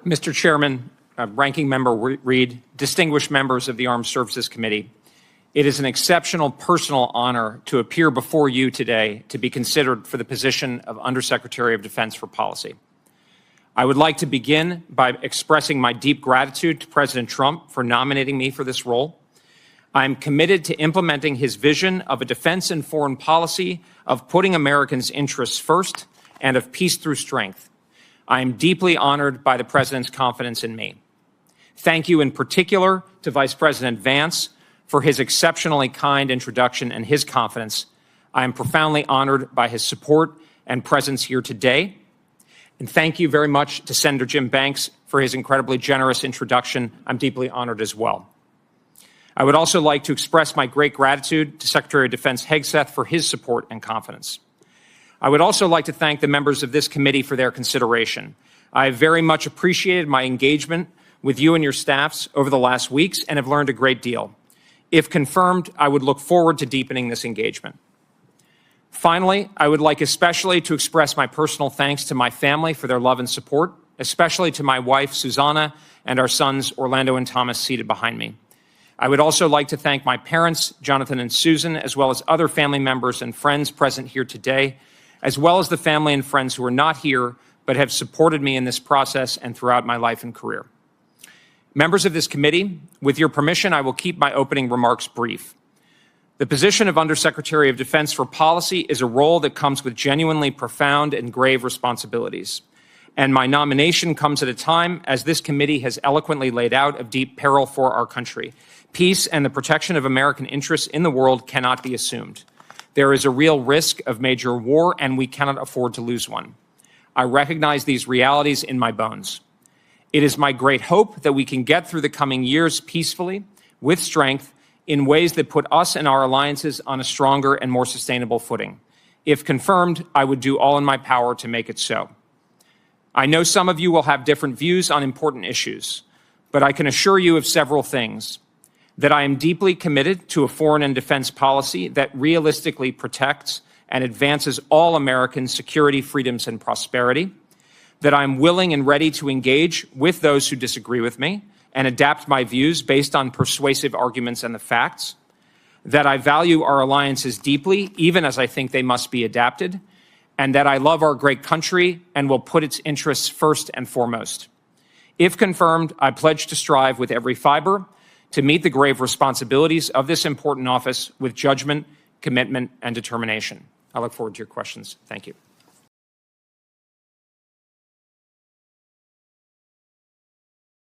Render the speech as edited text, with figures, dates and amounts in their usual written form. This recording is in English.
Mr. Chairman, Ranking Member Reed, distinguished members of the Armed Services Committee, it is an exceptional personal honor to appear before you today to be considered for the position of Undersecretary of Defense for Policy. I would like to begin by expressing my deep gratitude to President Trump for nominating me for this role. I am committed to implementing his vision of a defense and foreign policy of putting Americans' interests first and of peace through strength. I am deeply honored by the President's confidence in me. Thank you in particular to Vice President Vance for his exceptionally kind introduction and his confidence. I am profoundly honored by his support and presence here today. And thank you very much to Senator Jim Banks for his incredibly generous introduction. I'm deeply honored as well. I would also like to express my great gratitude to Secretary of Defense Hegseth for his support and confidence. I would also like to thank the members of this committee for their consideration. I have very much appreciated my engagement with you and your staffs over the last weeks and have learned a great deal. If confirmed, I would look forward to deepening this engagement. Finally, I would like especially to express my personal thanks to my family for their love and support, especially to my wife, Susanna, and our sons, Orlando and Thomas, seated behind me. I would also like to thank my parents, Jonathan and Susan, as well as other family members and friends present here today, as well as the family and friends who are not here but have supported me in this process and throughout my life and career. Members of this committee, with your permission, I will keep my opening remarks brief. The position of Undersecretary of Defense for Policy is a role that comes with genuinely profound and grave responsibilities. And my nomination comes at a time, as this committee has eloquently laid out, of deep peril for our country. Peace and the protection of American interests in the world cannot be assumed. There is a real risk of major war, and we cannot afford to lose one. I recognize these realities in my bones. It is my great hope that we can get through the coming years peacefully, with strength, in ways that put us and our alliances on a stronger and more sustainable footing. If confirmed, I would do all in my power to make it so. I know some of you will have different views on important issues, but I can assure you of several things. That I am deeply committed to a foreign and defense policy that realistically protects and advances all Americans' security, freedoms, and prosperity. That I'm willing and ready to engage with those who disagree with me and adapt my views based on persuasive arguments and the facts. That I value our alliances deeply, even as I think they must be adapted. And that I love our great country and will put its interests first and foremost. If confirmed, I pledge to strive with every fiber to meet the grave responsibilities of this important office with judgment, commitment, and determination. I look forward to your questions. Thank you.